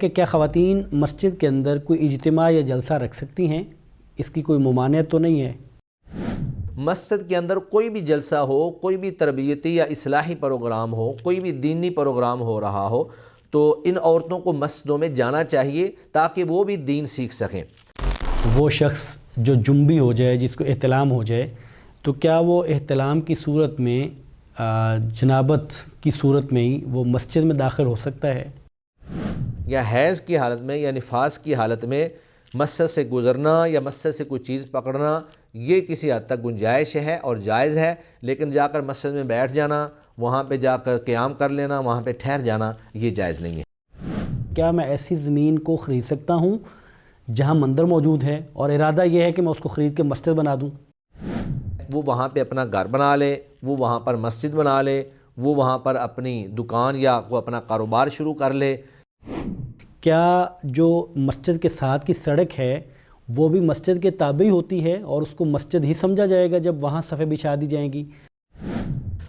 کہ کیا خواتین مسجد کے اندر کوئی اجتماع یا جلسہ رکھ سکتی ہیں؟ اس کی کوئی ممانعت تو نہیں ہے؟ مسجد کے اندر کوئی بھی جلسہ ہو، کوئی بھی تربیتی یا اصلاحی پروگرام ہو، کوئی بھی دینی پروگرام ہو رہا ہو تو ان عورتوں کو مسجدوں میں جانا چاہیے تاکہ وہ بھی دین سیکھ سکیں۔ وہ شخص جو جنبی ہو جائے، جس کو احتلام ہو جائے، تو کیا وہ احتلام کی صورت میں جنابت کی صورت میں ہی وہ مسجد میں داخل ہو سکتا ہے؟ یا حیض کی حالت میں یا نفاس کی حالت میں مسجد سے گزرنا یا مسجد سے کوئی چیز پکڑنا یہ کسی حد تک گنجائش ہے اور جائز ہے، لیکن جا کر مسجد میں بیٹھ جانا، وہاں پہ جا کر قیام کر لینا، وہاں پہ ٹھہر جانا یہ جائز نہیں ہے۔ کیا میں ایسی زمین کو خرید سکتا ہوں جہاں مندر موجود ہے اور ارادہ یہ ہے کہ میں اس کو خرید کے مسجد بنا دوں؟ وہ وہاں پہ اپنا گھر بنا لے، وہ وہاں پر مسجد بنا لے، وہ وہاں پر اپنی دکان یا وہ اپنا کاروبار شروع کر لے۔ کیا جو مسجد کے ساتھ کی سڑک ہے وہ بھی مسجد کے تابع ہوتی ہے اور اس کو مسجد ہی سمجھا جائے گا جب وہاں صفیں بچھا دی جائیں گی؟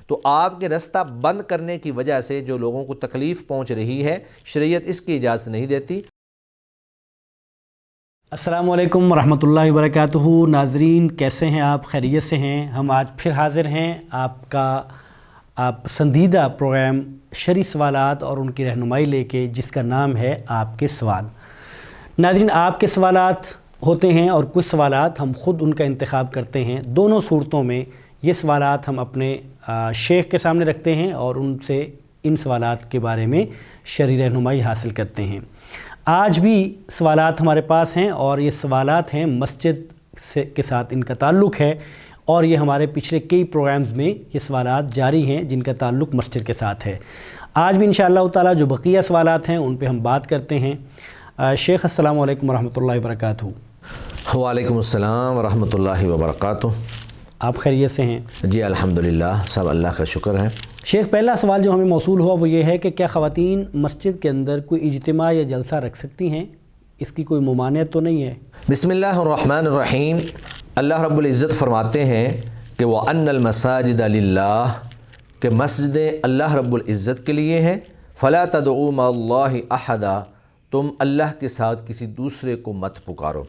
تو آپ کے رستہ بند کرنے کی وجہ سے جو لوگوں کو تکلیف پہنچ رہی ہے، شریعت اس کی اجازت نہیں دیتی۔ السلام علیکم ورحمۃ اللہ وبرکاتہ۔ ناظرین کیسے ہیں آپ؟ خیریت سے ہیں؟ ہم آج پھر حاضر ہیں آپ پسندیدہ پروگرام شرعی سوالات اور ان کی رہنمائی لے کے، جس کا نام ہے آپ کے سوال۔ ناظرین آپ کے سوالات ہوتے ہیں اور کچھ سوالات ہم خود ان کا انتخاب کرتے ہیں۔ دونوں صورتوں میں یہ سوالات ہم اپنے شیخ کے سامنے رکھتے ہیں اور ان سے ان سوالات کے بارے میں شرعی رہنمائی حاصل کرتے ہیں۔ آج بھی سوالات ہمارے پاس ہیں اور یہ سوالات ہیں مسجد کے ساتھ ان کا تعلق ہے، اور یہ ہمارے پچھلے کئی پروگرامز میں یہ سوالات جاری ہیں جن کا تعلق مسجد کے ساتھ ہے۔ آج بھی انشاءاللہ تعالی جو بقیہ سوالات ہیں ان پہ ہم بات کرتے ہیں۔ شیخ السلام علیکم ورحمۃ اللہ وبرکاتہ۔ وعلیکم السلام ورحمۃ اللہ وبرکاتہ۔ آپ خیریت سے ہیں؟ جی الحمدللہ، سب اللہ کا شکر ہے۔ شیخ پہلا سوال جو ہمیں موصول ہوا وہ یہ ہے کہ کیا خواتین مسجد کے اندر کوئی اجتماع یا جلسہ رکھ سکتی ہیں؟ اس کی کوئی ممانعت تو نہیں ہے؟ بسم اللہ الرحمن الرحیم۔ اللہ رب العزت فرماتے ہیں کہ وَأَنَّ الْمَسَاجِدَ لِلَّهِ، کہ مسجدیں اللہ رب العزت کے لیے ہیں۔ فَلَا تَدْعُوا مَعَ اللَّهِ أَحَدًا، تم اللہ کے ساتھ کسی دوسرے کو مت پکارو۔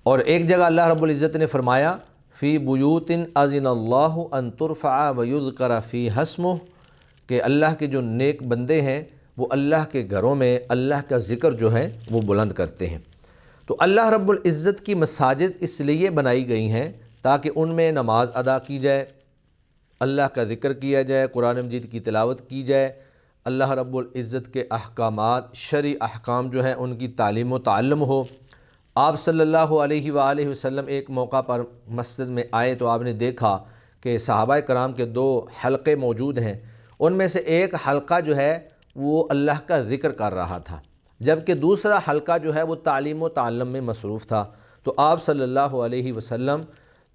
اور ایک جگہ اللہ رب العزت نے فرمایا فی بیوت اذن اللہ ان ترفع ویذکر فیہا اسمہ، کہ اللہ کے جو نیک بندے ہیں وہ اللہ کے گھروں میں اللہ کا ذکر جو ہے وہ بلند کرتے ہیں۔ تو اللہ رب العزت کی مساجد اس لیے بنائی گئی ہیں تاکہ ان میں نماز ادا کی جائے، اللہ کا ذکر کیا جائے، قرآن مجید کی تلاوت کی جائے، اللہ رب العزت کے احکامات، شرعی احکام جو ہیں ان کی تعلیم و تعلم ہو۔ آپ صلی اللہ علیہ وآلہ وسلم ایک موقع پر مسجد میں آئے تو آپ نے دیکھا کہ صحابہ کرام کے 2 حلقے موجود ہیں، ان میں سے ایک حلقہ جو ہے وہ اللہ کا ذکر کر رہا تھا، جبکہ دوسرا حلقہ جو ہے وہ تعلیم و تعلم میں مصروف تھا۔ تو آپ صلی اللہ علیہ وسلم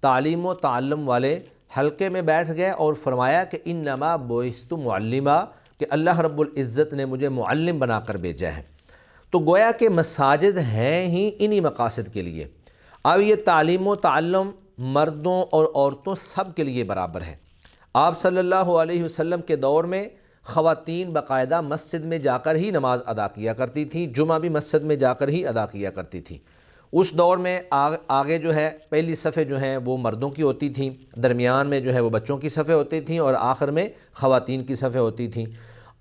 تعلیم و تعلم والے حلقے میں بیٹھ گئے اور فرمایا کہ انما بعثت معلما، کہ اللہ رب العزت نے مجھے معلم بنا کر بھیجا ہے۔ تو گویا کہ مساجد ہیں ہی انہی مقاصد کے لیے۔ اب یہ تعلیم و تعلم مردوں اور عورتوں سب کے لیے برابر ہے۔ آپ صلی اللہ علیہ وسلم کے دور میں خواتین باقاعدہ مسجد میں جا کر ہی نماز ادا کیا کرتی تھیں، جمعہ بھی مسجد میں جا کر ہی ادا کیا کرتی تھیں۔ اس دور میں آگے جو ہے پہلی صفیں جو ہیں وہ مردوں کی ہوتی تھیں، درمیان میں جو ہے وہ بچوں کی صفیں ہوتی تھیں اور آخر میں خواتین کی صفیں ہوتی تھیں۔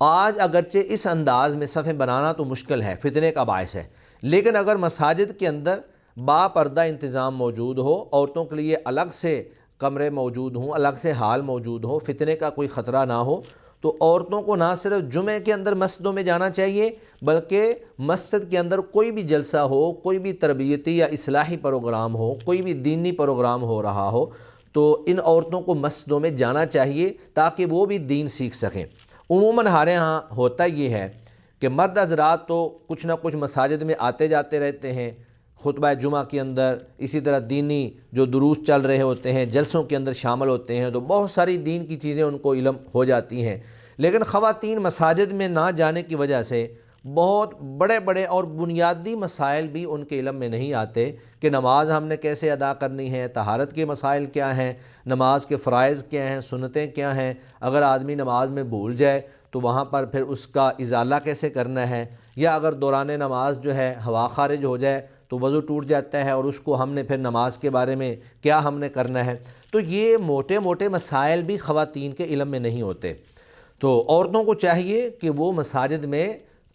آج اگرچہ اس انداز میں صفیں بنانا تو مشکل ہے، فتنے کا باعث ہے، لیکن اگر مساجد کے اندر با پردہ انتظام موجود ہو، عورتوں کے لیے الگ سے کمرے موجود ہوں، الگ سے ہال موجود ہو، فتنے کا کوئی خطرہ نہ ہو، تو عورتوں کو نہ صرف جمعے کے اندر مسجدوں میں جانا چاہیے بلکہ مسجد کے اندر کوئی بھی جلسہ ہو، کوئی بھی تربیتی یا اصلاحی پروگرام ہو، کوئی بھی دینی پروگرام ہو رہا ہو تو ان عورتوں کو مسجدوں میں جانا چاہیے تاکہ وہ بھی دین سیکھ سکیں۔ عموماً ہمارے ہاں ہوتا یہ ہے کہ مرد حضرات تو کچھ نہ کچھ مساجد میں آتے جاتے رہتے ہیں، خطبہ جمعہ کے اندر، اسی طرح دینی جو دروس چل رہے ہوتے ہیں جلسوں کے اندر شامل ہوتے ہیں، تو بہت ساری دین کی چیزیں ان کو علم ہو جاتی ہیں۔ لیکن خواتین مساجد میں نہ جانے کی وجہ سے بہت بڑے بڑے اور بنیادی مسائل بھی ان کے علم میں نہیں آتے کہ نماز ہم نے کیسے ادا کرنی ہے، طہارت کے مسائل کیا ہیں، نماز کے فرائض کیا ہیں، سنتیں کیا ہیں، اگر آدمی نماز میں بھول جائے تو وہاں پر پھر اس کا ازالہ کیسے کرنا ہے، یا اگر دوران نماز جو ہے ہوا خارج ہو جائے تو وضو ٹوٹ جاتا ہے اور اس کو ہم نے پھر نماز کے بارے میں کیا ہم نے کرنا ہے۔ تو یہ موٹے موٹے مسائل بھی خواتین کے علم میں نہیں ہوتے۔ تو عورتوں کو چاہیے کہ وہ مساجد میں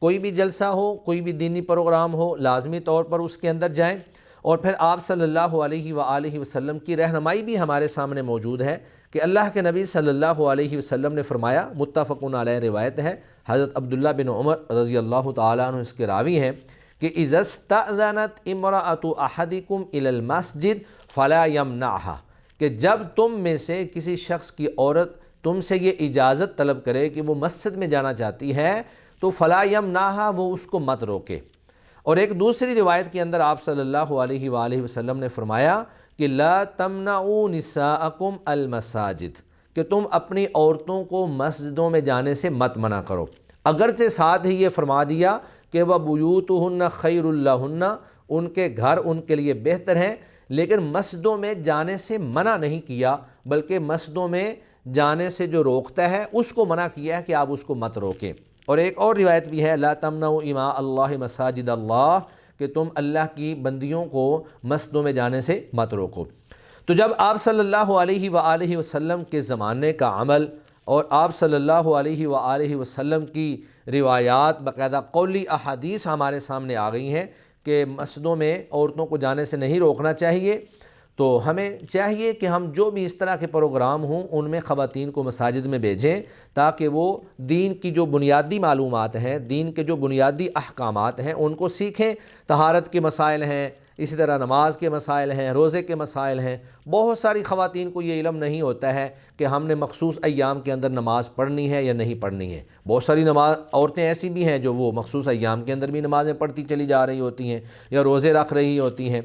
کوئی بھی جلسہ ہو، کوئی بھی دینی پروگرام ہو، لازمی طور پر اس کے اندر جائیں۔ اور پھر آپ صلی اللہ علیہ وآلہ وسلم کی رہنمائی بھی ہمارے سامنے موجود ہے کہ اللہ کے نبی صلی اللہ علیہ وسلم نے فرمایا، متفق علیہ روایت ہے، حضرت عبداللہ بن عمر رضی اللہ تعالیٰ عنہ اس کے راوی ہیں کہ اذا استأذنت امرأۃ احدکم الی المسجد فلا یمنعها، کہ جب تم میں سے کسی شخص کی عورت تم سے یہ اجازت طلب کرے کہ وہ مسجد میں جانا چاہتی ہے تو فلا یمنعها، وہ اس کو مت روکے۔ اور ایک دوسری روایت کے اندر آپ صلی اللہ علیہ وآلہ وسلم نے فرمایا کہ لا تمنعوا نساءکم المساجد، کہ تم اپنی عورتوں کو مسجدوں میں جانے سے مت منع کرو۔ اگرچہ ساتھ ہی یہ فرما دیا کہ وَبُيُوتُهُنَّ خَيْرٌ لَهُنَّ، ان کے گھر ان کے لیے بہتر ہیں، لیکن مسجدوں میں جانے سے منع نہیں کیا، بلکہ مسجدوں میں جانے سے جو روکتا ہے اس کو منع کیا ہے کہ آپ اس کو مت روکیں۔ اور ایک اور روایت بھی ہے لا تمنعوا اماء اللہ مساجد اللہ، کہ تم اللہ کی بندیوں کو مسجدوں میں جانے سے مت روکو۔ تو جب آپ صلی اللہ علیہ وآلہ وسلم کے زمانے کا عمل اور آپ صلی اللہ علیہ وآلہ وسلم کی روایات باقاعدہ قولی احادیث ہمارے سامنے آ گئی ہیں کہ مسجدوں میں عورتوں کو جانے سے نہیں روکنا چاہیے، تو ہمیں چاہیے کہ ہم جو بھی اس طرح کے پروگرام ہوں ان میں خواتین کو مساجد میں بھیجیں، تاکہ وہ دین کی جو بنیادی معلومات ہیں، دین کے جو بنیادی احکامات ہیں ان کو سیکھیں۔ طہارت کے مسائل ہیں، اسی طرح نماز کے مسائل ہیں، روزے کے مسائل ہیں۔ بہت ساری خواتین کو یہ علم نہیں ہوتا ہے کہ ہم نے مخصوص ایام کے اندر نماز پڑھنی ہے یا نہیں پڑھنی ہے۔ بہت ساری عورتیں ایسی بھی ہیں جو وہ مخصوص ایام کے اندر بھی نمازیں پڑھتی چلی جا رہی ہوتی ہیں یا روزے رکھ رہی ہوتی ہیں۔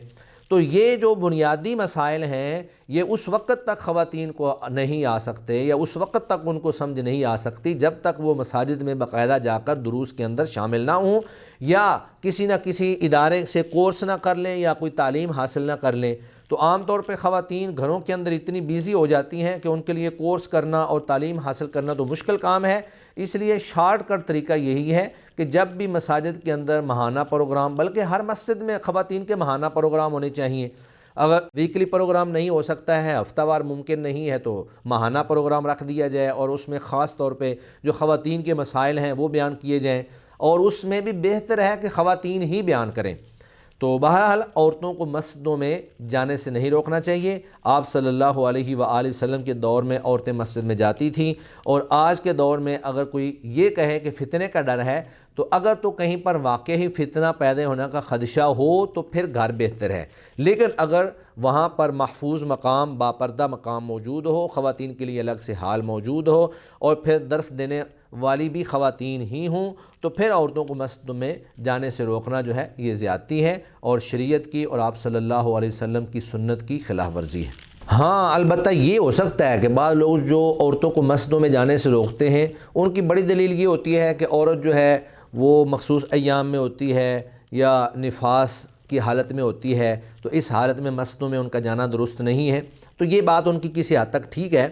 تو یہ جو بنیادی مسائل ہیں یہ اس وقت تک خواتین کو نہیں آ سکتے یا اس وقت تک ان کو سمجھ نہیں آ سکتی جب تک وہ مساجد میں باقاعدہ جا کر دروس کے اندر شامل نہ ہوں، یا کسی نہ کسی ادارے سے کورس نہ کر لیں یا کوئی تعلیم حاصل نہ کر لیں۔ تو عام طور پہ خواتین گھروں کے اندر اتنی بیزی ہو جاتی ہیں کہ ان کے لیے کورس کرنا اور تعلیم حاصل کرنا تو مشکل کام ہے۔ اس لیے شارٹ کٹ طریقہ یہی ہے کہ جب بھی مساجد کے اندر ماہانہ پروگرام، بلکہ ہر مسجد میں خواتین کے ماہانہ پروگرام ہونے چاہیے۔ اگر ویکلی پروگرام نہیں ہو سکتا ہے، ہفتہ وار ممکن نہیں ہے، تو ماہانہ پروگرام رکھ دیا جائے اور اس میں خاص طور پہ جو خواتین کے مسائل ہیں وہ بیان کیے جائیں، اور اس میں بھی بہتر ہے کہ خواتین ہی بیان کریں۔ تو بہرحال عورتوں کو مسجدوں میں جانے سے نہیں روکنا چاہیے۔ آپ صلی اللہ علیہ وآلہ وسلم کے دور میں عورتیں مسجد میں جاتی تھیں، اور آج کے دور میں اگر کوئی یہ کہے کہ فتنے کا ڈر ہے، تو اگر تو کہیں پر واقعی فتنہ پیدا ہونے کا خدشہ ہو تو پھر گھر بہتر ہے، لیکن اگر وہاں پر محفوظ مقام، باپردہ مقام موجود ہو، خواتین کے لیے الگ سے حال موجود ہو، اور پھر درس دینے والی بھی خواتین ہی ہوں، تو پھر عورتوں کو مسجدوں میں جانے سے روکنا جو ہے یہ زیادتی ہے اور شریعت کی اور آپ صلی اللہ علیہ وسلم کی سنت کی خلاف ورزی ہے۔ ہاں البتہ یہ ہو سکتا ہے کہ بعض لوگ جو عورتوں کو مسجدوں میں جانے سے روکتے ہیں ان کی بڑی دلیل یہ ہوتی ہے کہ عورت جو ہے وہ مخصوص ایام میں ہوتی ہے یا نفاس کی حالت میں ہوتی ہے، تو اس حالت میں مسجدوں میں ان کا جانا درست نہیں ہے۔ تو یہ بات ان کی کسی حد تک ٹھیک ہے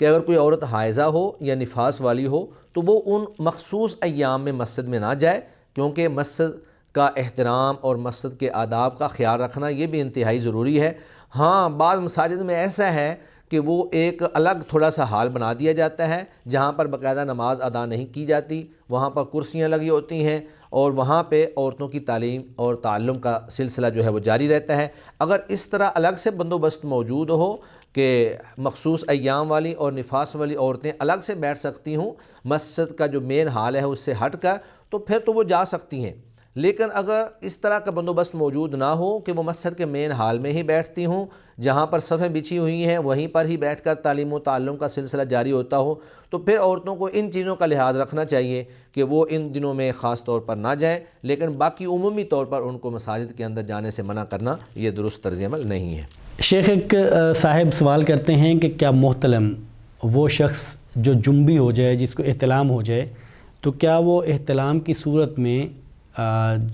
کہ اگر کوئی عورت حائضہ ہو یا نفاس والی ہو تو وہ ان مخصوص ایام میں مسجد میں نہ جائے، کیونکہ مسجد کا احترام اور مسجد کے آداب کا خیال رکھنا یہ بھی انتہائی ضروری ہے۔ ہاں بعض مساجد میں ایسا ہے کہ وہ ایک الگ تھوڑا سا حال بنا دیا جاتا ہے جہاں پر باقاعدہ نماز ادا نہیں کی جاتی، وہاں پر کرسیاں لگی ہوتی ہیں اور وہاں پہ عورتوں کی تعلیم اور تعلم کا سلسلہ جو ہے وہ جاری رہتا ہے۔ اگر اس طرح الگ سے بندوبست موجود ہو کہ مخصوص ایام والی اور نفاس والی عورتیں الگ سے بیٹھ سکتی ہوں مسجد کا جو مین حال ہے اس سے ہٹ کر، تو پھر تو وہ جا سکتی ہیں۔ لیکن اگر اس طرح کا بندوبست موجود نہ ہو کہ وہ مسجد کے مین حال میں ہی بیٹھتی ہوں، جہاں پر صفیں بچھی ہوئی ہیں وہیں پر ہی بیٹھ کر تعلیم و تعلم کا سلسلہ جاری ہوتا ہو، تو پھر عورتوں کو ان چیزوں کا لحاظ رکھنا چاہیے کہ وہ ان دنوں میں خاص طور پر نہ جائیں، لیکن باقی عمومی طور پر ان کو مساجد کے اندر جانے سے منع کرنا یہ درست طرز عمل نہیں ہے۔ شیخ ایک صاحب سوال کرتے ہیں کہ کیا محتلم وہ شخص جو جنبی ہو جائے، جس کو احتلام ہو جائے، تو کیا وہ احتلام کی صورت میں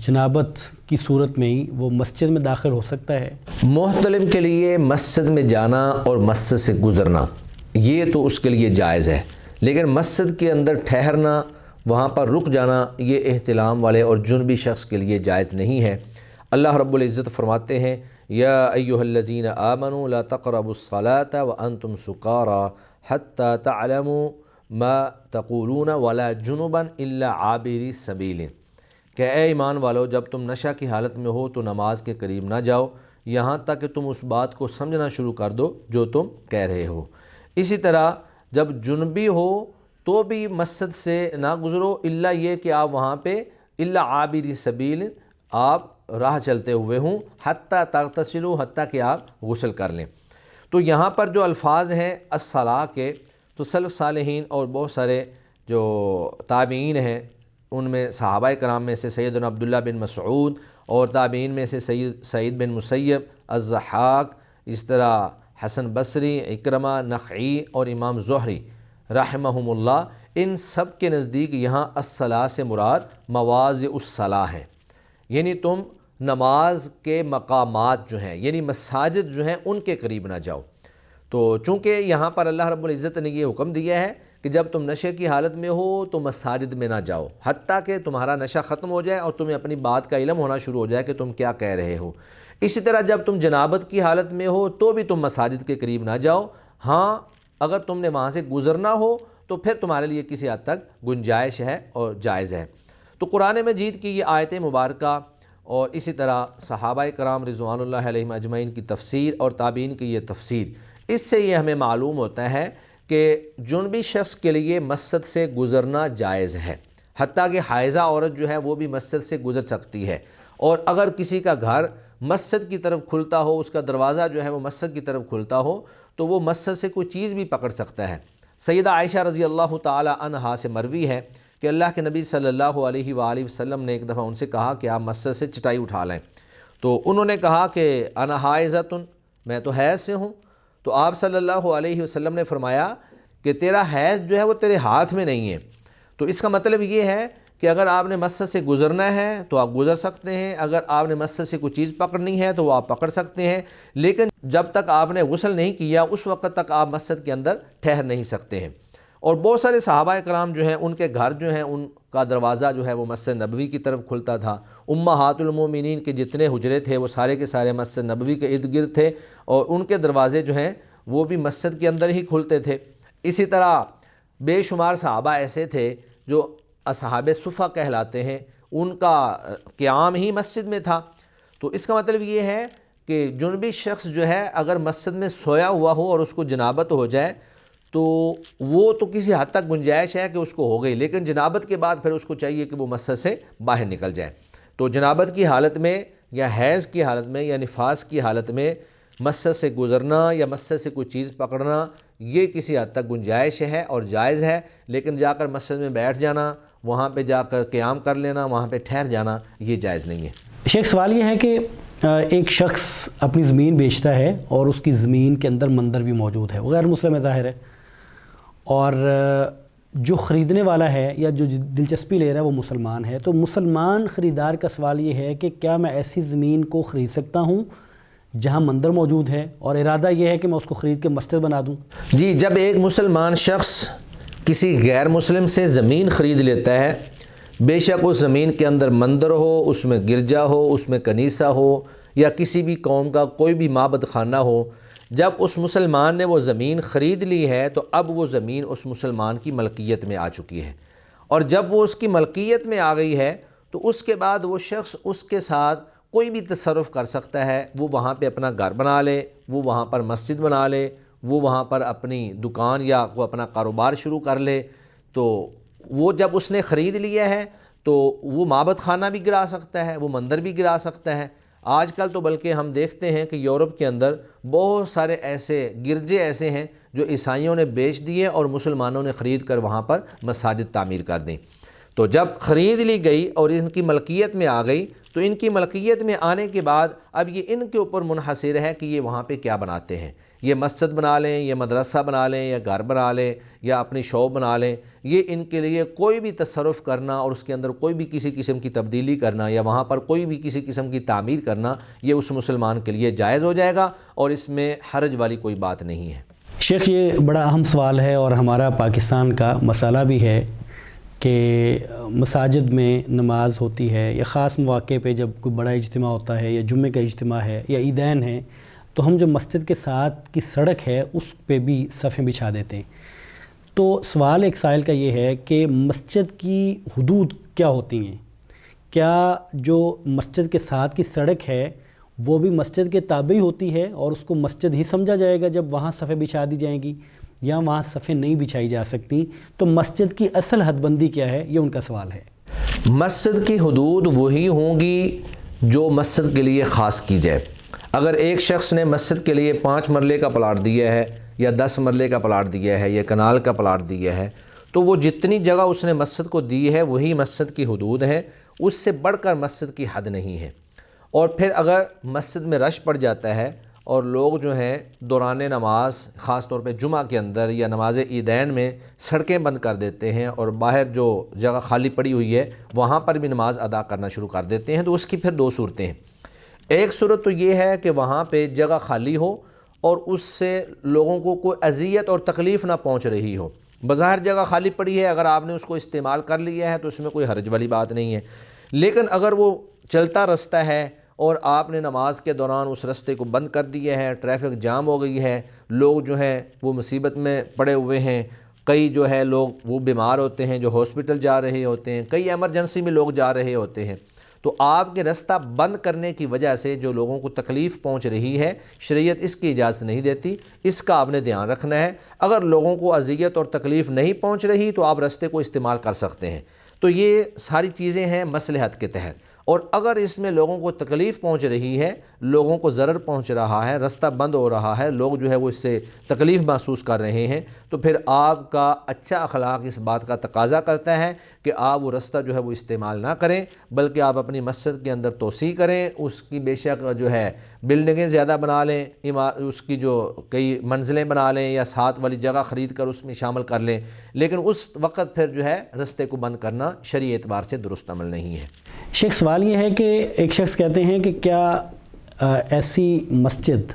جنابت کی صورت میں ہی وہ مسجد میں داخل ہو سکتا ہے؟ محتلم کے لیے مسجد میں جانا اور مسجد سے گزرنا یہ تو اس کے لیے جائز ہے، لیکن مسجد کے اندر ٹھہرنا وہاں پر رک جانا یہ احتلام والے اور جنبی شخص کے لیے جائز نہیں ہے۔ اللہ رب العزت فرماتے ہیں یا ایھا الذین آمنوا لا تقربوا الصلاة وانتم سکارى حتی تعلموا ما تقولون ولا جنبا الا عابری سبیل، کہ اے ایمان والو جب تم نشہ کی حالت میں ہو تو نماز کے قریب نہ جاؤ یہاں تک کہ تم اس بات کو سمجھنا شروع کر دو جو تم کہہ رہے ہو۔ اسی طرح جب جنبی ہو تو بھی مسجد سے نہ گزرو الا یہ کہ آپ وہاں پہ الا عابری سبیل، آپ راہ چلتے ہوئے ہوں، حتیٰ تغتسلوا، حتیٰ کہ آپ غسل کر لیں۔ تو یہاں پر جو الفاظ ہیں الصلاۃ کے، تو سلف صالحین اور بہت سارے جو تابعین ہیں ان میں صحابہ کرام میں سے سیدنا عبداللہ بن مسعود، اور تابعین میں سے سعید بن مسیب، الضحاک، اس طرح حسن بصری، اکرمہ، نخعی اور امام زہری رحمہم اللہ، ان سب کے نزدیک یہاں الصلاۃ سے مراد مواضع الصلاۃ ہے، یعنی تم نماز کے مقامات جو ہیں یعنی مساجد جو ہیں ان کے قریب نہ جاؤ۔ تو چونکہ یہاں پر اللہ رب العزت نے یہ حکم دیا ہے کہ جب تم نشے کی حالت میں ہو تو مساجد میں نہ جاؤ حتیٰ کہ تمہارا نشہ ختم ہو جائے اور تمہیں اپنی بات کا علم ہونا شروع ہو جائے کہ تم کیا کہہ رہے ہو۔ اسی طرح جب تم جنابت کی حالت میں ہو تو بھی تم مساجد کے قریب نہ جاؤ، ہاں اگر تم نے وہاں سے گزرنا ہو تو پھر تمہارے لیے کسی حد تک گنجائش ہے اور جائز ہے۔ تو قرآن مجید کی یہ آیت مبارکہ اور اسی طرح صحابہ کرام رضوان اللہ علیہم اجمعین کی تفسیر اور تابعین کی یہ تفسیر، اس سے یہ ہمیں معلوم ہوتا ہے کہ جنبی شخص کے لیے مسجد سے گزرنا جائز ہے، حتیٰ کہ حائضہ عورت جو ہے وہ بھی مسجد سے گزر سکتی ہے، اور اگر کسی کا گھر مسجد کی طرف کھلتا ہو، اس کا دروازہ جو ہے وہ مسجد کی طرف کھلتا ہو تو وہ مسجد سے کوئی چیز بھی پکڑ سکتا ہے۔ سیدہ عائشہ رضی اللہ تعالی عنہا سے مروی ہے کہ اللہ کے نبی صلی اللہ علیہ وآلہ وسلم نے ایک دفعہ ان سے کہا کہ آپ مسجد سے چٹائی اٹھا لیں، تو انہوں نے کہا کہ انا حائضۃ، میں تو حیض سے ہوں۔ تو آپ صلی اللہ علیہ وسلم نے فرمایا کہ تیرا حیض جو ہے وہ تیرے ہاتھ میں نہیں ہے۔ تو اس کا مطلب یہ ہے کہ اگر آپ نے مسجد سے گزرنا ہے تو آپ گزر سکتے ہیں، اگر آپ نے مسجد سے کوئی چیز پکڑنی ہے تو وہ آپ پکڑ سکتے ہیں، لیکن جب تک آپ نے غسل نہیں کیا اس وقت تک آپ مسجد کے اندر ٹھہر نہیں سکتے ہیں۔ اور بہت سارے صحابہ کرام جو ہیں ان کے گھر جو ہیں ان کا دروازہ جو ہے وہ مسجد نبوی کی طرف کھلتا تھا، امہات المومنین کے جتنے حجرے تھے وہ سارے کے سارے مسجد نبوی کے ارد گرد تھے، اور ان کے دروازے جو ہیں وہ بھی مسجد کے اندر ہی کھلتے تھے۔ اسی طرح بے شمار صحابہ ایسے تھے جو اصحاب صفہ کہلاتے ہیں، ان کا قیام ہی مسجد میں تھا۔ تو اس کا مطلب یہ ہے کہ جنبی شخص جو ہے اگر مسجد میں سویا ہوا ہو اور اس کو جنابت ہو جائے تو وہ تو کسی حد تک گنجائش ہے کہ اس کو ہو گئی، لیکن جنابت کے بعد پھر اس کو چاہیے کہ وہ مسجد سے باہر نکل جائے۔ تو جنابت کی حالت میں یا حیض کی حالت میں یا نفاس کی حالت میں مسجد سے گزرنا یا مسجد سے کوئی چیز پکڑنا یہ کسی حد تک گنجائش ہے اور جائز ہے، لیکن جا کر مسجد میں بیٹھ جانا، وہاں پہ جا کر قیام کر لینا، وہاں پہ ٹھہر جانا یہ جائز نہیں ہے۔ شیخ سوال یہ ہے کہ ایک شخص اپنی زمین بیچتا ہے اور اس کی زمین کے اندر مندر بھی موجود ہے، وہ غیر مسلم ظاہر ہے، اور جو خریدنے والا ہے یا جو دلچسپی لے رہا ہے وہ مسلمان ہے، تو مسلمان خریدار کا سوال یہ ہے کہ کیا میں ایسی زمین کو خرید سکتا ہوں جہاں مندر موجود ہے، اور ارادہ یہ ہے کہ میں اس کو خرید کے مسجد بنا دوں؟ جی، جب ایک مسلمان شخص کسی غیر مسلم سے زمین خرید لیتا ہے، بے شک اس زمین کے اندر مندر ہو، اس میں گرجا ہو، اس میں کنیسہ ہو، یا کسی بھی قوم کا کوئی بھی معبد خانہ ہو، جب اس مسلمان نے وہ زمین خرید لی ہے تو اب وہ زمین اس مسلمان کی ملکیت میں آ چکی ہے، اور جب وہ اس کی ملکیت میں آ گئی ہے تو اس کے بعد وہ شخص اس کے ساتھ کوئی بھی تصرف کر سکتا ہے، وہ وہاں پہ اپنا گھر بنا لے، وہ وہاں پر مسجد بنا لے، وہ وہاں پر اپنی دکان یا وہ اپنا کاروبار شروع کر لے۔ تو وہ جب اس نے خرید لیا ہے تو وہ معبد خانہ بھی گرا سکتا ہے، وہ مندر بھی گرا سکتا ہے۔ آج کل تو بلکہ ہم دیکھتے ہیں کہ یورپ کے اندر بہت سارے ایسے گرجے ایسے ہیں جو عیسائیوں نے بیچ دیے اور مسلمانوں نے خرید کر وہاں پر مساجد تعمیر کر دیں۔ تو جب خرید لی گئی اور ان کی ملکیت میں آ گئی تو ان کی ملکیت میں آنے کے بعد اب یہ ان کے اوپر منحصر ہے کہ یہ وہاں پہ کیا بناتے ہیں، یہ مسجد بنا لیں، یہ مدرسہ بنا لیں، یا گھر بنا لیں، یا اپنی شاپ بنا لیں، یہ ان کے لیے کوئی بھی تصرف کرنا اور اس کے اندر کوئی بھی کسی قسم کی تبدیلی کرنا یا وہاں پر کوئی بھی کسی قسم کی تعمیر کرنا یہ اس مسلمان کے لیے جائز ہو جائے گا، اور اس میں حرج والی کوئی بات نہیں ہے۔ شیخ یہ بڑا اہم سوال ہے اور ہمارا پاکستان کا مسئلہ بھی ہے کہ مساجد میں نماز ہوتی ہے یا خاص مواقع پہ جب کوئی بڑا اجتماع ہوتا ہے یا جمعے کا اجتماع ہے یا عیدین ہیں، تو ہم جو مسجد کے ساتھ کی سڑک ہے اس پہ بھی صفیں بچھا دیتے ہیں۔ تو سوال ایک سائل کا یہ ہے کہ مسجد کی حدود کیا ہوتی ہیں؟ کیا جو مسجد کے ساتھ کی سڑک ہے وہ بھی مسجد کے تابع ہوتی ہے اور اس کو مسجد ہی سمجھا جائے گا جب وہاں صفیں بچھا دی جائیں گی، یا وہاں صفیں نہیں بچھائی جا سکتی؟ تو مسجد کی اصل حد بندی کیا ہے، یہ ان کا سوال ہے۔ مسجد کی حدود وہی ہوں گی جو مسجد کے لیے خاص کی جائے۔ اگر ایک شخص نے مسجد کے لیے 5 مرلے کا پلاٹ دیا ہے یا 10 مرلے کا پلاٹ دیا ہے یا کنال کا پلاٹ دیا ہے، تو وہ جتنی جگہ اس نے مسجد کو دی ہے وہی مسجد کی حدود ہے، اس سے بڑھ کر مسجد کی حد نہیں ہے۔ اور پھر اگر مسجد میں رش پڑ جاتا ہے اور لوگ جو ہیں دوران نماز خاص طور پہ جمعہ کے اندر یا نماز عیدین میں سڑکیں بند کر دیتے ہیں اور باہر جو جگہ خالی پڑی ہوئی ہے وہاں پر بھی نماز ادا کرنا شروع کر دیتے ہیں، تو اس کی پھر 2 صورتیں ہیں۔ ایک صورت تو یہ ہے کہ وہاں پہ جگہ خالی ہو اور اس سے لوگوں کو کوئی اذیت اور تکلیف نہ پہنچ رہی ہو۔ بظاہر جگہ خالی پڑی ہے، اگر آپ نے اس کو استعمال کر لیا ہے تو اس میں کوئی حرج والی بات نہیں ہے، لیکن اگر وہ چلتا رستہ ہے اور آپ نے نماز کے دوران اس رستے کو بند کر دیا ہے، ٹریفک جام ہو گئی ہے، لوگ جو ہیں وہ مصیبت میں پڑے ہوئے ہیں، کئی جو ہے لوگ وہ بیمار ہوتے ہیں جو ہاسپٹل جا رہے ہوتے ہیں، کئی ایمرجنسی میں لوگ جا رہے ہوتے ہیں، تو آپ کے رستہ بند کرنے کی وجہ سے جو لوگوں کو تکلیف پہنچ رہی ہے، شریعت اس کی اجازت نہیں دیتی، اس کا آپ نے دھیان رکھنا ہے۔ اگر لوگوں کو اذیت اور تکلیف نہیں پہنچ رہی تو آپ رستے کو استعمال کر سکتے ہیں۔ تو یہ ساری چیزیں ہیں مصلحت کے تحت۔ اور اگر اس میں لوگوں کو تکلیف پہنچ رہی ہے، لوگوں کو ضرر پہنچ رہا ہے، رستہ بند ہو رہا ہے، لوگ جو ہے وہ اس سے تکلیف محسوس کر رہے ہیں، تو پھر آپ کا اچھا اخلاق اس بات کا تقاضا کرتا ہے کہ آپ وہ رستہ جو ہے وہ استعمال نہ کریں، بلکہ آپ اپنی مسجد کے اندر توسیع کریں، اس کی بے شک جو ہے بلڈنگیں زیادہ بنا لیں، اس کی جو کئی منزلیں بنا لیں یا 7 والی جگہ خرید کر اس میں شامل کر لیں، لیکن اس وقت پھر جو ہے رستے کو بند کرنا شرعی اعتبار سے درست عمل نہیں ہے۔ شیخ سوال یہ ہے کہ ایک شخص کہتے ہیں کہ کیا ایسی مسجد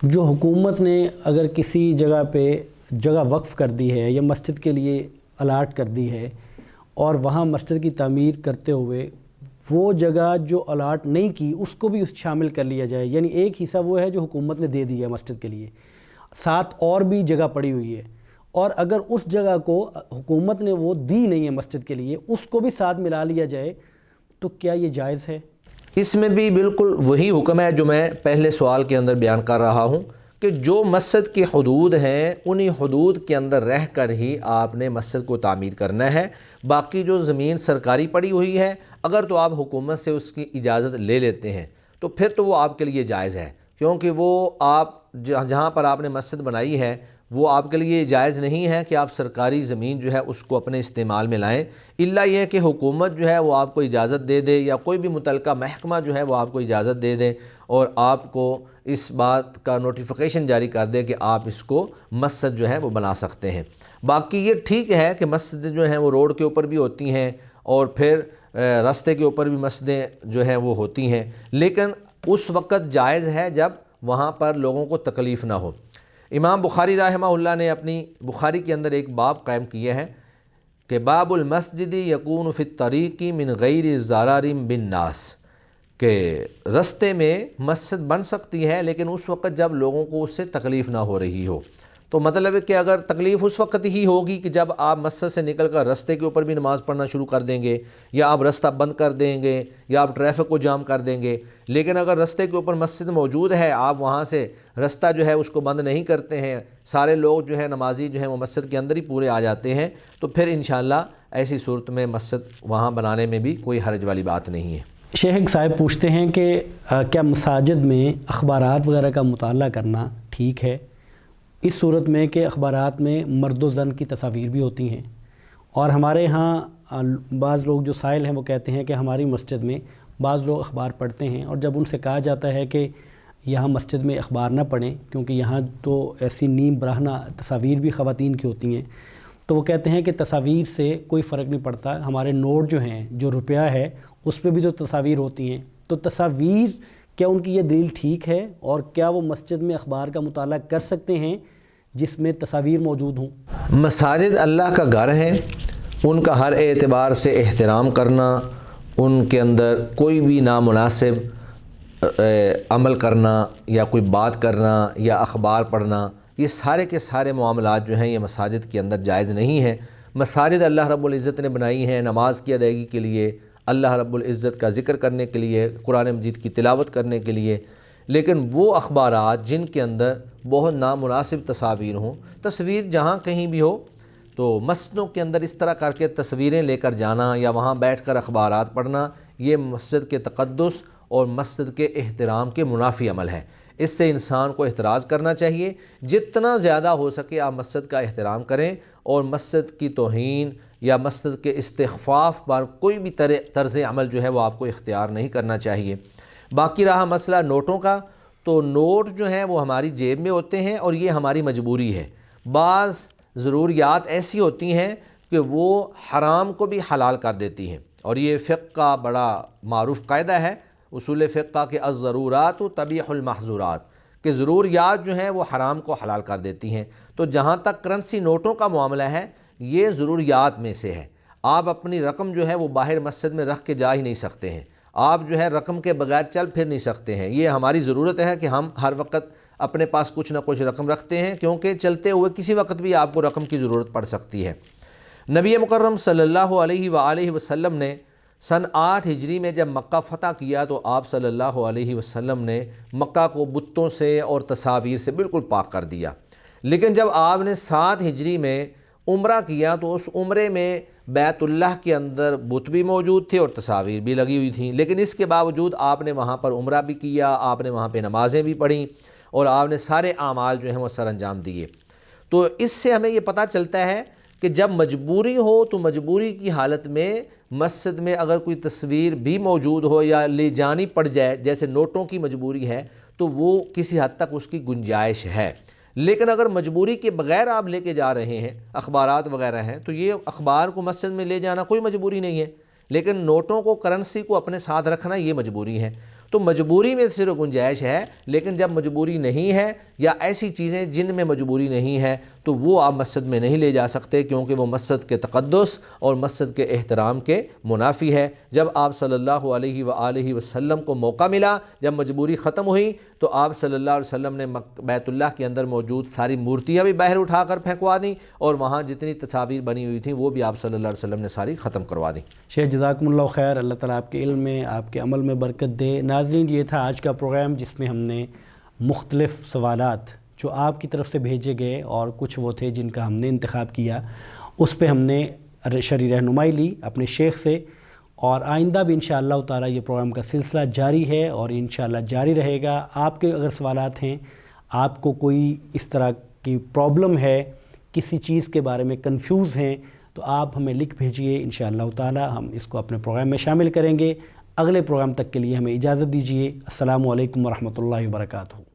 جو حکومت نے اگر کسی جگہ پہ جگہ وقف کر دی ہے یا مسجد کے لیے الاٹ کر دی ہے اور وہاں مسجد کی تعمیر کرتے ہوئے وہ جگہ جو الاٹ نہیں کی اس کو بھی شامل کر لیا جائے، یعنی ایک حصہ وہ ہے جو حکومت نے دے دیا ہے مسجد کے لیے، ساتھ اور بھی جگہ پڑی ہوئی ہے، اور اگر اس جگہ کو حکومت نے وہ دی نہیں ہے مسجد کے لیے اس کو بھی ساتھ ملا لیا جائے، تو کیا یہ جائز ہے؟ اس میں بھی بالکل وہی حکم ہے جو میں پہلے سوال کے اندر بیان کر رہا ہوں کہ جو مسجد کی حدود ہیں انہی حدود کے اندر رہ کر ہی آپ نے مسجد کو تعمیر کرنا ہے۔ باقی جو زمین سرکاری پڑی ہوئی ہے اگر تو آپ حکومت سے اس کی اجازت لے لیتے ہیں تو پھر تو وہ آپ کے لیے جائز ہے، کیونکہ وہ آپ جہاں پر آپ نے مسجد بنائی ہے وہ آپ کے لیے جائز نہیں ہے کہ آپ سرکاری زمین جو ہے اس کو اپنے استعمال میں لائیں، الا یہ کہ حکومت جو ہے وہ آپ کو اجازت دے دے یا کوئی بھی متعلقہ محکمہ جو ہے وہ آپ کو اجازت دے دے اور آپ کو اس بات کا نوٹیفیکیشن جاری کر دے کہ آپ اس کو مسجد جو ہے وہ بنا سکتے ہیں۔ باقی یہ ٹھیک ہے کہ مسجد جو ہیں وہ روڈ کے اوپر بھی ہوتی ہیں اور پھر راستے کے اوپر بھی مسجدیں جو ہیں وہ ہوتی ہیں، لیکن اس وقت جائز ہے جب وہاں پر لوگوں کو تکلیف نہ ہو۔ امام بخاری رحمہ اللہ نے اپنی بخاری کے اندر ایک باب قائم کیا ہے کہ باب المسجد یکون فی الطریق من غیر ضرار بالناس، کہ رستے میں مسجد بن سکتی ہے لیکن اس وقت جب لوگوں کو اس سے تکلیف نہ ہو رہی ہو۔ تو مطلب ہے کہ اگر تکلیف اس وقت ہی ہوگی کہ جب آپ مسجد سے نکل کر رستے کے اوپر بھی نماز پڑھنا شروع کر دیں گے یا آپ رستہ بند کر دیں گے یا آپ ٹریفک کو جام کر دیں گے، لیکن اگر رستے کے اوپر مسجد موجود ہے آپ وہاں سے رستہ جو ہے اس کو بند نہیں کرتے ہیں، سارے لوگ جو ہے نمازی جو ہیں وہ مسجد کے اندر ہی پورے آ جاتے ہیں، تو پھر انشاءاللہ ایسی صورت میں مسجد وہاں بنانے میں بھی کوئی حرج والی بات نہیں ہے۔ شیخ صاحب پوچھتے ہیں کہ کیا مساجد میں اخبارات وغیرہ کا مطالعہ کرنا ٹھیک ہے اس صورت میں کہ اخبارات میں مرد و زن کی تصاویر بھی ہوتی ہیں، اور ہمارے ہاں بعض لوگ جو سائل ہیں وہ کہتے ہیں کہ ہماری مسجد میں بعض لوگ اخبار پڑھتے ہیں اور جب ان سے کہا جاتا ہے کہ یہاں مسجد میں اخبار نہ پڑھیں کیونکہ یہاں تو ایسی نیم برہنہ تصاویر بھی خواتین کی ہوتی ہیں، تو وہ کہتے ہیں کہ تصاویر سے کوئی فرق نہیں پڑتا، ہمارے نوٹ جو ہیں جو روپیہ ہے اس پہ بھی تو تصاویر ہوتی ہیں، تو تصاویر کیا ان کی یہ دلیل ٹھیک ہے اور کیا وہ مسجد میں اخبار کا مطالعہ کر سکتے ہیں جس میں تصاویر موجود ہوں؟ مساجد اللہ کا گھر ہے، ان کا ہر اعتبار سے احترام کرنا، ان کے اندر کوئی بھی نامناسب عمل کرنا یا کوئی بات کرنا یا اخبار پڑھنا، یہ سارے کے سارے معاملات جو ہیں یہ مساجد کے اندر جائز نہیں ہیں۔ مساجد اللہ رب العزت نے بنائی ہیں نماز کی ادائیگی کے لیے، اللہ رب العزت کا ذکر کرنے کے لیے، قرآن مجید کی تلاوت کرنے کے لیے، لیکن وہ اخبارات جن کے اندر بہت نامناسب تصاویر ہوں، تصویر جہاں کہیں بھی ہو تو مسجدوں کے اندر اس طرح کر کے تصویریں لے کر جانا یا وہاں بیٹھ کر اخبارات پڑھنا، یہ مسجد کے تقدس اور مسجد کے احترام کے منافی عمل ہے۔ اس سے انسان کو احتراز کرنا چاہیے، جتنا زیادہ ہو سکے آپ مسجد کا احترام کریں اور مسجد کی توہین یا مسجد کے استخفاف پر کوئی بھی طرز عمل جو ہے وہ آپ کو اختیار نہیں کرنا چاہیے۔ باقی رہا مسئلہ نوٹوں کا، تو نوٹ جو ہیں وہ ہماری جیب میں ہوتے ہیں اور یہ ہماری مجبوری ہے۔ بعض ضروریات ایسی ہوتی ہیں کہ وہ حرام کو بھی حلال کر دیتی ہیں، اور یہ فقہ کا بڑا معروف قاعدہ ہے، اصول فقہ کے الضرورات تبیح المحظورات، کہ ضروریات جو ہیں وہ حرام کو حلال کر دیتی ہیں۔ تو جہاں تک کرنسی نوٹوں کا معاملہ ہے یہ ضروریات میں سے ہے۔ آپ اپنی رقم جو ہے وہ باہر مسجد میں رکھ کے جا ہی نہیں سکتے ہیں، آپ جو ہے رقم کے بغیر چل پھر نہیں سکتے ہیں۔ یہ ہماری ضرورت ہے کہ ہم ہر وقت اپنے پاس کچھ نہ کچھ رقم رکھتے ہیں، کیونکہ چلتے ہوئے کسی وقت بھی آپ کو رقم کی ضرورت پڑ سکتی ہے۔ نبی مکرم صلی اللہ علیہ وآلہ وسلم نے سن 8 ہجری میں جب مکہ فتح کیا تو آپ صلی اللہ علیہ وسلم نے مکہ کو بتوں سے اور تصاویر سے بالکل پاک کر دیا۔ لیکن جب آپ نے 7 ہجری میں عمرہ کیا تو اس عمرے میں بیت اللہ کے اندر بت بھی موجود تھے اور تصاویر بھی لگی ہوئی تھیں، لیکن اس کے باوجود آپ نے وہاں پر عمرہ بھی کیا، آپ نے وہاں پہ نمازیں بھی پڑھیں اور آپ نے سارے اعمال جو ہیں وہ سر انجام دیے۔ تو اس سے ہمیں یہ پتہ چلتا ہے کہ جب مجبوری ہو تو مجبوری کی حالت میں مسجد میں اگر کوئی تصویر بھی موجود ہو یا لے جانی پڑ جائے، جیسے نوٹوں کی مجبوری ہے، تو وہ کسی حد تک اس کی گنجائش ہے۔ لیکن اگر مجبوری کے بغیر آپ لے کے جا رہے ہیں، اخبارات وغیرہ ہیں، تو یہ اخبار کو مسجد میں لے جانا کوئی مجبوری نہیں ہے، لیکن نوٹوں کو، کرنسی کو اپنے ساتھ رکھنا یہ مجبوری ہے۔ تو مجبوری میں صرف گنجائش ہے، لیکن جب مجبوری نہیں ہے یا ایسی چیزیں جن میں مجبوری نہیں ہے تو وہ آپ مسجد میں نہیں لے جا سکتے، کیونکہ وہ مسجد کے تقدس اور مسجد کے احترام کے منافی ہے۔ جب آپ صلی اللہ علیہ وآلہ وسلم کو موقع ملا، جب مجبوری ختم ہوئی تو آپ صلی اللہ علیہ وسلم نے بیت اللہ کے اندر موجود ساری مورتیاں بھی باہر اٹھا کر پھینکوا دیں، اور وہاں جتنی تصاویر بنی ہوئی تھیں وہ بھی آپ صلی اللہ علیہ وسلم نے ساری ختم کروا دیں۔ شیخ جزاکم اللہ خیر، اللہ تعالیٰ آپ کے علم میں، آپ کے عمل میں برکت دے۔ ناظرین، یہ تھا آج کا پروگرام جس میں ہم نے مختلف سوالات جو آپ کی طرف سے بھیجے گئے اور کچھ وہ تھے جن کا ہم نے انتخاب کیا، اس پہ ہم نے شرعی رہنمائی لی اپنے شیخ سے، اور آئندہ بھی انشاءاللہ تعالی یہ پروگرام کا سلسلہ جاری ہے اور انشاءاللہ جاری رہے گا۔ آپ کے اگر سوالات ہیں، آپ کو کوئی اس طرح کی پرابلم ہے، کسی چیز کے بارے میں کنفیوز ہیں، تو آپ ہمیں لکھ بھیجئے، انشاءاللہ تعالی ہم اس کو اپنے پروگرام میں شامل کریں گے۔ اگلے پروگرام تک کے لیے ہمیں اجازت دیجیے۔ السلام علیکم ورحمۃ اللہ وبرکاتہ۔